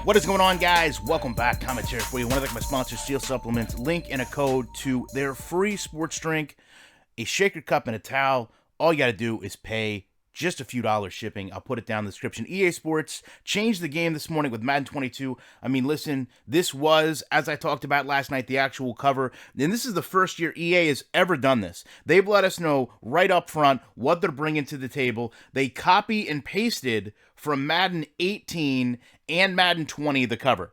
What is going on, guys? Welcome back. Commentary for you. Want to thank my sponsor, Steel Supplements. Link and a code to their free sports drink, a shaker cup, and a towel. All you got to do is pay just a few dollars shipping. I'll put it down in the description. EA Sports changed the game this morning with Madden 22. I mean, listen, this was, as I talked about last night, the actual cover. And this is the first year EA has ever done this. They've let us know right up front what they're bringing to the table. They copy and pasted from Madden 18 and Madden 20 the cover.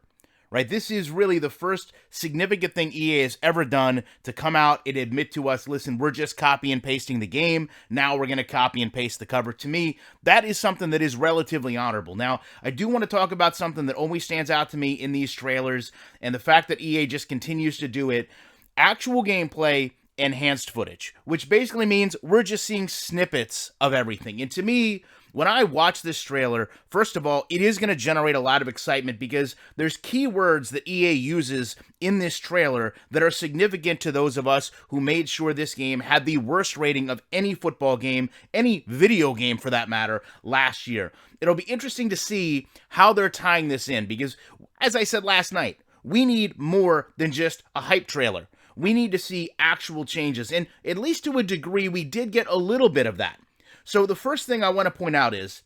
Right? This is really the first significant thing EA has ever done to come out and admit to us, listen, we're just copy and pasting the game. Now we're going to copy and paste the cover. To me, that is something that is relatively honorable. Now, I do want to talk about something that always stands out to me in these trailers, and the fact that EA just continues to do it. Actual gameplay, enhanced footage, which basically means we're just seeing snippets of everything. And to me, when I watch this trailer, first of all, it is going to generate a lot of excitement because there's keywords that EA uses in this trailer that are significant to those of us who made sure this game had the worst rating of any football game, any video game for that matter, last year. It'll be interesting to see how they're tying this in because, as I said last night, we need more than just a hype trailer. We need to see actual changes, and at least to a degree, we did get a little bit of that. So the first thing I want to point out is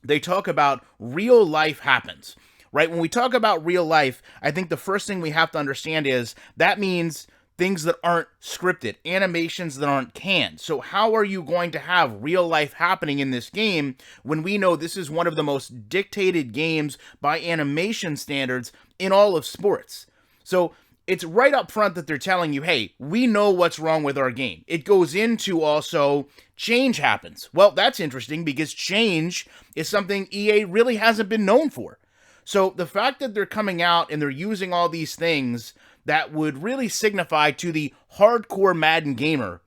they talk about real life happens, right? When we talk about real life, I think the first thing we have to understand is that means things that aren't scripted, animations that aren't canned. So how are you going to have real life happening in this game when we know this is one of the most dictated games by animation standards in all of sports? So it's right up front that they're telling you, hey, we know what's wrong with our game. It goes into also change happens. Well, that's interesting because change is something EA really hasn't been known for. So the fact that they're coming out and they're using all these things that would really signify to the hardcore Madden gamer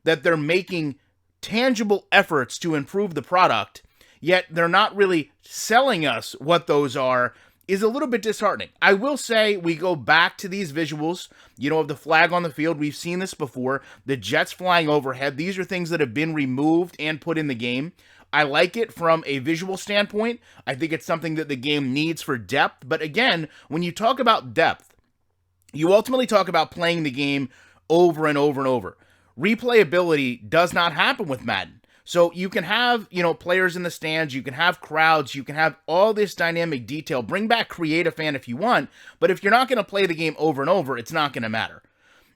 that they're making tangible efforts to improve the product, yet they're not really selling us what those are, is a little bit disheartening. I will say we go back to these visuals, of the flag on the field. We've seen this before. The jets flying overhead. These are things that have been removed and put in the game. I like it from a visual standpoint. I think it's something that the game needs for depth. But again, when you talk about depth, you ultimately talk about playing the game over and over and over. Replayability does not happen with Madden. So you can have, players in the stands, you can have crowds, you can have all this dynamic detail. Bring back Create a Fan if you want, but if you're not going to play the game over and over, it's not going to matter.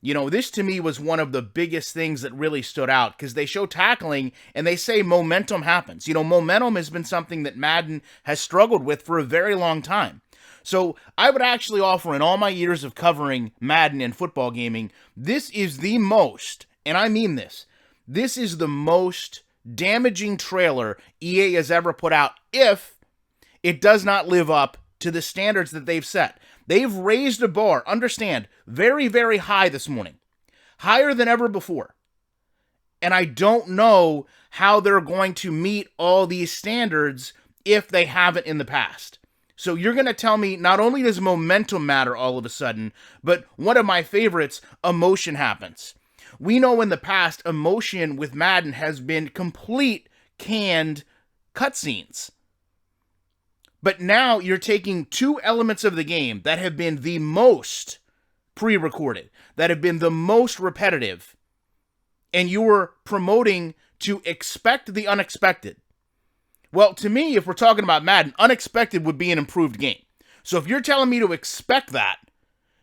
This to me was one of the biggest things that really stood out because they show tackling and they say momentum happens. Momentum has been something that Madden has struggled with for a very long time. So I would actually offer, in all my years of covering Madden and football gaming, this is the most, and I mean this is the most damaging trailer EA has ever put out if it does not live up to the standards that they've set. They've raised a bar, understand, very, very high this morning. Higher than ever before. And I don't know how they're going to meet all these standards if they haven't in the past. So you're going to tell me not only does momentum matter all of a sudden, but one of my favorites, emotion happens. We know in the past, emotion with Madden has been complete canned cutscenes. But now you're taking two elements of the game that have been the most pre-recorded, that have been the most repetitive, and you're promoting to expect the unexpected. Well, to me, if we're talking about Madden, unexpected would be an improved game. So if you're telling me to expect that,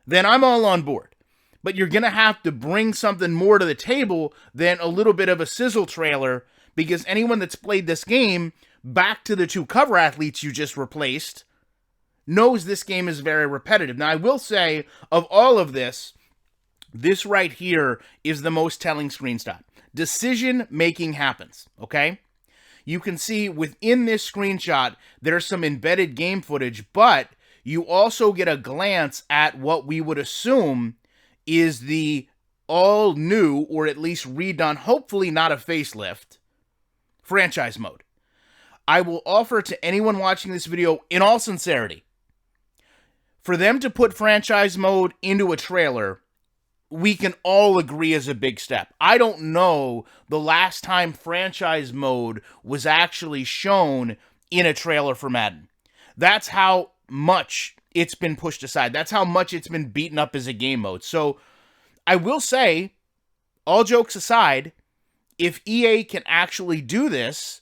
then I'm all on board. But you're going to have to bring something more to the table than a little bit of a sizzle trailer, because anyone that's played this game, back to the two cover athletes you just replaced, knows this game is very repetitive. Now, I will say, of all of this right here is the most telling screenshot. Decision-making happens, okay? You can see within this screenshot, there's some embedded game footage, but you also get a glance at what we would assume is the all new, or at least redone, hopefully not a facelift, franchise mode. I will offer to anyone watching this video, in all sincerity, for them to put franchise mode into a trailer, we can all agree is a big step. I don't know the last time franchise mode was actually shown in a trailer for Madden. That's how much it's been pushed aside. That's how much it's been beaten up as a game mode. So I will say, all jokes aside, if EA can actually do this,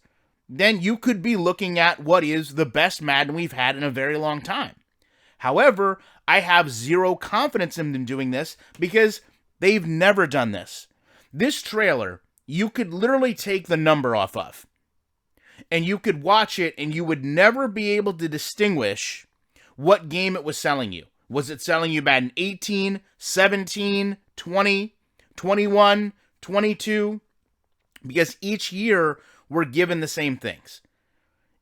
then you could be looking at what is the best Madden we've had in a very long time. However, I have zero confidence in them doing this because they've never done this. This trailer, you could literally take the number off of, and you could watch it and you would never be able to distinguish what game it was selling you. Was it selling you Madden 18, 17, 20, 21, 22? Because each year we're given the same things.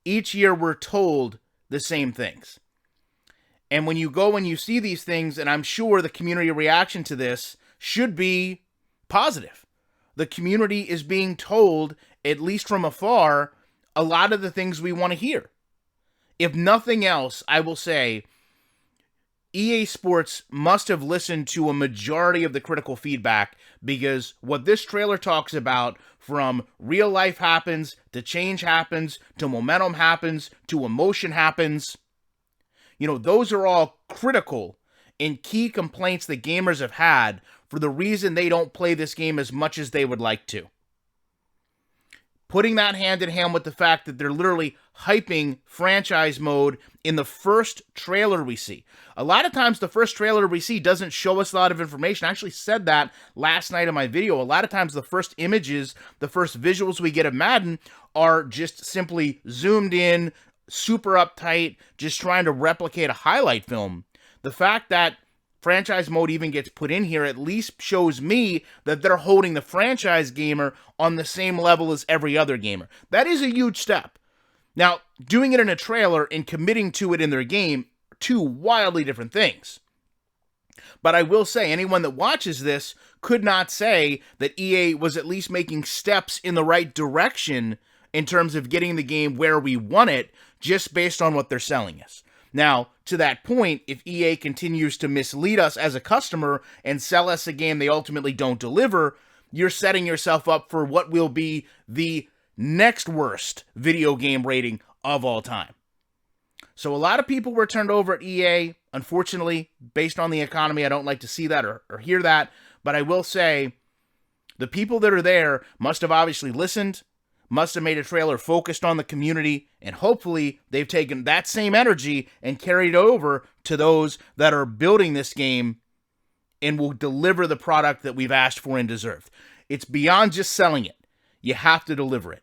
Each year we're told the same things. And when you go and you see these things, and I'm sure the community reaction to this should be positive. The community is being told, at least from afar, a lot of the things we want to hear. If nothing else, I will say EA Sports must have listened to a majority of the critical feedback, because what this trailer talks about, from real life happens, to change happens, to momentum happens, to emotion happens, those are all critical and key complaints that gamers have had for the reason they don't play this game as much as they would like to. Putting that hand in hand with the fact that they're literally hyping franchise mode in the first trailer we see. A lot of times the first trailer we see doesn't show us a lot of information. I actually said that last night in my video. A lot of times the first images, the first visuals we get of Madden are just simply zoomed in, super uptight, just trying to replicate a highlight film. The fact that franchise mode even gets put in here at least shows me that they're holding the franchise gamer on the same level as every other gamer. That is a huge step. Now, doing it in a trailer and committing to it in their game, two wildly different things. But I will say, anyone that watches this could not say that EA was at least making steps in the right direction in terms of getting the game where we want it, just based on what they're selling us. Now, to that point, if EA continues to mislead us as a customer and sell us a game they ultimately don't deliver, you're setting yourself up for what will be the next worst video game rating of all time. So a lot of people were turned over at EA. Unfortunately, based on the economy, I don't like to see that or hear that. But I will say, the people that are there must have obviously listened, must have made a trailer focused on the community, and hopefully they've taken that same energy and carried it over to those that are building this game and will deliver the product that we've asked for and deserved. It's beyond just selling it. You have to deliver it.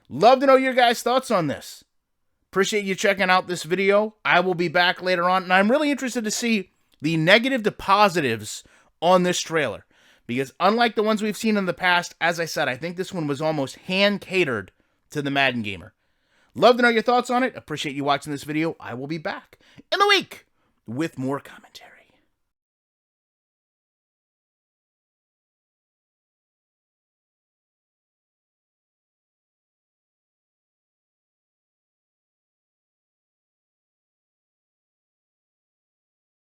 Love to know your guys' thoughts on this. Appreciate you checking out this video. I will be back later on, and I'm really interested to see the negative to positives on this trailer. Because unlike the ones we've seen in the past, as I said, I think this one was almost hand-catered to the Madden gamer. Love to know your thoughts on it. Appreciate you watching this video. I will be back in the week with more commentary.